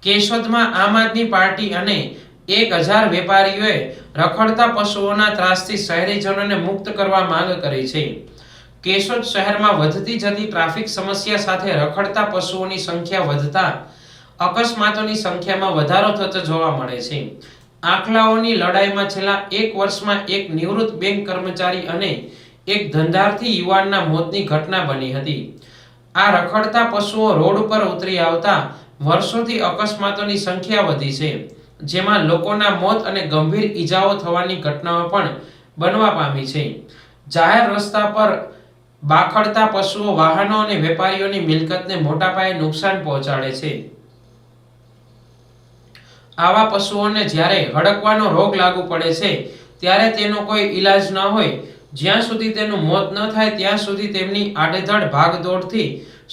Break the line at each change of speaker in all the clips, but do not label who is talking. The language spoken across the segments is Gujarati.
કેશોદમાં આમ આદમી પાર્ટી અને 1000 વેપારીઓએ રખડતા પશુઓના ત્રાસથી શહેરીજનોને મુક્ત કરવા માંગ કરી છે। કેશોદ શહેરમાં વધતી જતી ટ્રાફિક સમસ્યા સાથે રખડતા પશુઓની સંખ્યા વધતા અકસ્માતોની સંખ્યામાં વધારો થતો જોવા મળે છે। આખલાઓની લડાઈમાં છેલ્લા 1 વર્ષમાં એક નિવૃત્ત બેંક કર્મચારી અને એક ધંધાર્થી યુવાનના મોતની ઘટના બની હતી। આ રખડતા પશુઓ રોડ પર ઉતરી આવતા વર્ષોથી અકસ્માતોની સંખ્યા વધી છે, જેમાં લોકોના મોત અને ગંભીર ઈજાઓ થવાની ઘટનાઓ પણ બનવા પામી છે। જાહેર રસ્તા પર બાખડતા પશુઓ વાહનો અને વેપારીઓની મિલકતને મોટા પાયે નુકસાન પહોંચાડે છે। આવા પશુઓને જ્યારે હડકવાનો રોગ લાગુ પડે છે ત્યારે તેનો કોઈ ઈલાજ ન હોય, જ્યાં સુધી તેનું મોત ન થાય ત્યાં સુધી તેમની આડેધડ ભાગદોડથી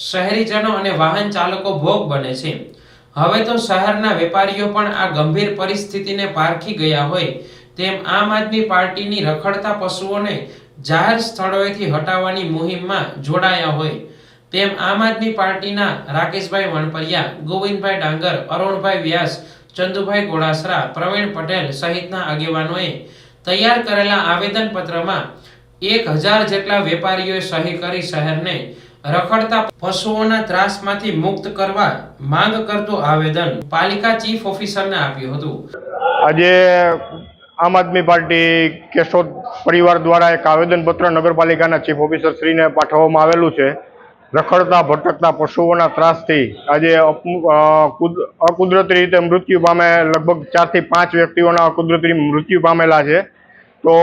શહેરીજનો અને વાહન ચાલકો ભોગ બને છે। હવે તો શહેરના વેપારીઓ પણ આ ગંભીર પરિસ્થિતિને પારખી ગયા હોય તેમ આમ આદમી પાર્ટીની રખડતા પશુઓને જાહેર સ્થળોએથી હટાવવાની મુહિમમાં જોડાયા હોય તેમ આમ આદમી પાર્ટીના રાકેશભાઈ વણપરિયા, ગોવિંદભાઈ ડાંગર, અરુણભાઈ વ્યાસ, ચંદુભાઈ ગોળાસરા, પ્રવીણ પટેલ સહિતના આગેવાનોએ તૈયાર કરેલા આવેદનપત્રમાં 1000 જેટલા વેપારીઓએ સહી કરી શહેરને રખડતા પશુઓના ત્રાસમાંથી મુક્ત કરવા માંગ કરતું આવેદન પાલિકા ચીફ ઓફિસરને આપ્યું હતું।
આજે આમ આદમી પાર્ટી કેશોદ પરિવાર દ્વારા એક આવેદનપત્ર નગરપાલિકાના ચીફ ઓફિસર શ્રીને પાઠવવામાં આવેલું છે। રખડતા ભટકતા પશુઓના ત્રાસથી આજે અકુદરતી રીતે મૃત્યુ પામે લગભગ 4 થી 5 વ્યક્તિઓના અકુદરતી મૃત્યુ પામેલા છે। તો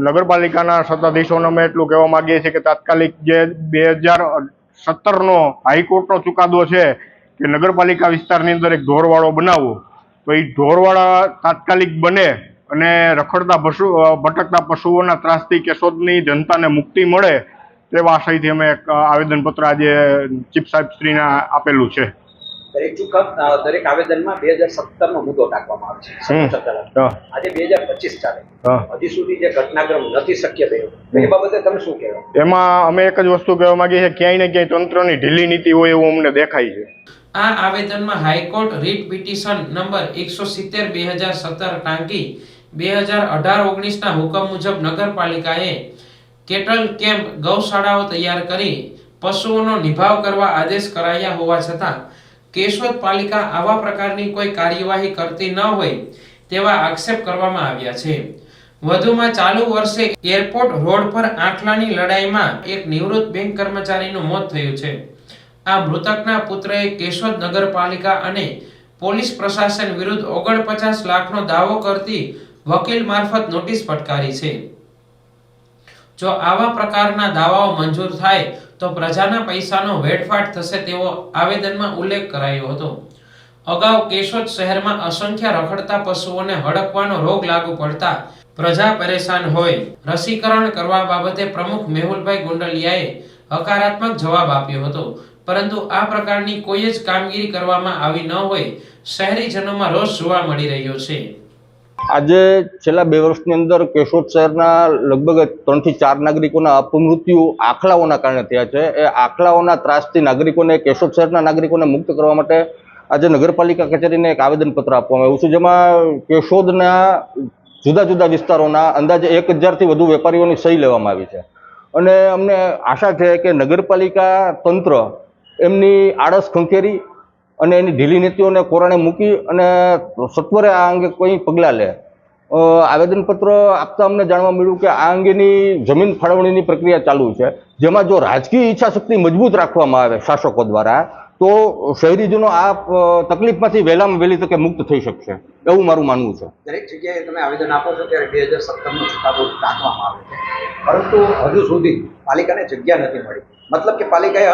નગરપાલિકાના સત્તાધીશોને અમે એટલું કહેવા માંગીએ છીએ કે તાત્કાલિક જે 2017નો હાઈકોર્ટનો ચુકાદો છે કે નગરપાલિકા વિસ્તારની અંદર એક ઢોરવાડો બનાવવો, તો એ ઢોરવાડા તાત્કાલિક બને અને રખડતા ભટકતા પશુઓના ત્રાસથી કેશોદની જનતાને મુક્તિ મળે તેવા આશયથી અમે એક આવેદનપત્ર આજે ચીફ સાહેબ શ્રીને આપેલું છે।
દરેક આવેદનમાં 2017નો મુદ્દો ટાંકવામાં આવે છે। આજે 2025 ચાલે, હજી સુધી જે ઘટનાક્રમ નથી શક્ય થયો, એ બાબતે તમે શું કહેવા?
એમાં અમે એક જ વસ્તુ કહેવા માંગીએ છીએ, ક્યાંય ને ક્યાંય તંત્રની ઢીલી નીતિ હોય એવું અમને દેખાય છે।
આ આવેદનમાં હાઈકોર્ટ રીટ પિટિશન નંબર 170/2017 ટાંકી 2018-19ના હુકમ મુજબ નગરપાલિકાએ કેટલ કેમ્પ ગૌશાળાઓ તૈયાર કરી પશુઓનો નિભાવ કરવા આદેશ કરાયા હોવા છતાં કેશોદ પાલિકા આવા પ્રકારની કોઈ કાર્યવાહી કરતી ન હોય તેવા આક્ષેપ કરવામાં આવ્યા છે। વધુમાં ચાલુ વર્ષે એરપોર્ટ રોડ પર આખલાની લડાઈમાં એક નિવૃત્ત બેંક કર્મચારીનું મોત થયું છે। આ મૃતકના પુત્રએ કેશોદ નગરપાલિકા અને પોલીસ પ્રશાસન વિરુદ્ધ 49 લાખનો દાવો કરતી વકીલ મારફત નોટિસ ફટકારી છે। જો આવા પ્રકારના દાવાઓ મંજૂર થાય તો પ્રજાના પૈસાનો વેડફાટ થશે તેવો આવેદનમાં ઉલ્લેખ કરાયો હતો। અગાઉ કેશોદ શહેરમાં અસંખ્ય રખડતા પશુઓને હડકવાનો રોગ લાગુ પડતા પ્રજા પરેશાન હોય। રસીકરણ કરવા બાબતે પ્રમુખ મેહુલભાઈ ગોંડલિયાએ હકારાત્મક જવાબ આપ્યો હતો, પરંતુ આ પ્રકારની કોઈ જ કામગીરી કરવામાં આવી ન હોય શહેરીજનોમાં રોષ જોવા મળી રહ્યો છે।
આજે છેલ્લા 2 વર્ષની અંદર કેશોદ શહેરના લગભગ 3 થી 4 નાગરિકોના અપમૃત્યુ આખલાઓના કારણે થયા છે। એ આખલાઓના ત્રાસથી નાગરિકોને, કેશોદ શહેરના નાગરિકોને મુક્ત કરવા માટે આજે નગરપાલિકા કચેરીને એક આવેદનપત્ર આપવામાં આવ્યું છે, જેમાં કેશોદના જુદા જુદા વિસ્તારોના અંદાજે 1000થી વધુ વેપારીઓની સહી લેવામાં આવી છે। અને અમને આશા છે કે નગરપાલિકા તંત્ર એમની આળસ ખંખેરી અને એની ઢીલી નીતિઓને કોરાણે મૂકી અને સત્વરે આ અંગે કોઈ પગલાં લે। આવેદનપત્ર આપતા અમને જાણવા મળ્યું કે આ અંગેની જમીન ફાળવણીની પ્રક્રિયા ચાલુ છે, જેમાં જો રાજકીય ઈચ્છાશક્તિ મજબૂત રાખવામાં આવે શાસકો દ્વારા તો શહેરીજનો આ તકલીફમાંથી વહેલામાં વહેલી તકે મુક્ત થઈ શકશે, એવું મારું માનવું છે।
દરેક જગ્યાએ તમે આવેદન આપો છો ત્યારે 2017નો ચુકાદો ટાંકવામાં આવે છે, પરંતુ હજુ સુધી પાલિકાને જગ્યા નથી મળી, મતલબ કે પાલિકાએ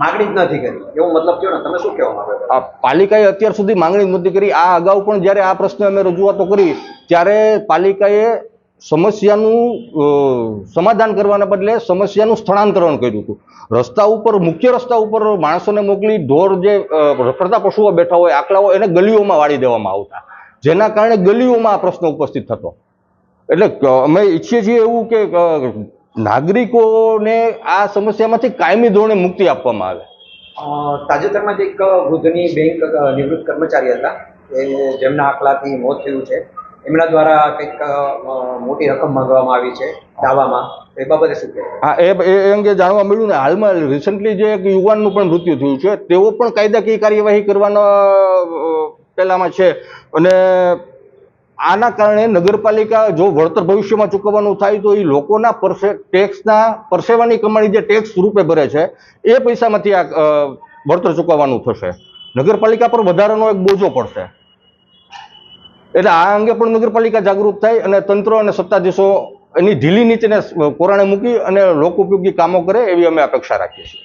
માગણી જ નથી કરી, એવો મતલબ કયો ને, તમે શું કહેવા માંગો છો?
પાલિકાએ અત્યાર સુધી માંગણી નથી કરી। આ અગાઉ પણ જ્યારે આ પ્રશ્ને અમે રજૂઆતો કરી ત્યારે પાલિકાએ સમસ્યાનું સમાધાન કરવાના બદલે સમસ્યાનું સ્થળાંતરણ કર્યું હતું। રસ્તા ઉપર, મુખ્ય રસ્તા ઉપર માણસોને મોકલી ઢોર જે રખડતા પશુઓ બેઠા હોય, આખલાઓ, એને ગલીઓમાં વાળી દેવામાં આવતા, જેના કારણે ગલીઓમાં આ પ્રશ્ન ઉપસ્થિત થતો। એટલે અમે ઈચ્છીએ છીએ એવું કે નાગરિકોને આ સમસ્યામાંથી કાયમી ધોરણે મુક્તિ આપવામાં આવે।
તાજેતરમાં જ એક વૃદ્ધની બેંક નિવૃત્ત કર્મચારી હતા એ જેમના આખલાથી મોત થયું છે એમના દ્વારા કંઈક મોટી રકમ માંગવામાં આવી છે દાવામાં, એ બાબતે શું કહેવાય?
હા, એ અંગે જાણવા મળ્યું ને હાલમાં રિસન્ટલી જે એક યુવાનનું પણ મૃત્યુ થયું છે, તેઓ પણ કાયદાકીય કાર્યવાહી કરવાનો પેલામાં છે. અને આના કારણે નગરપાલિકા જો વળતર ભવિષ્યમાં ચૂકવવાનું થાય તો એ લોકોના ટેક્સના પરસેવાની કમાણી જે ટેક્સ રૂપે ભરે છે એ પૈસામાંથી આ વળતર ચૂકવવાનું થશે. નગરપાલિકા પર વધારાનો એક બોજો પડશે. એટલે આ અંગે પણ નગરપાલિકા જાગૃત થાય અને તંત્ર અને સત્તાધીશો એની ઢીલી નીતિને કોરાણે મૂકી અને લોકોપયોગી કામો કરે એવી અમે અપેક્ષા રાખીએ છીએ.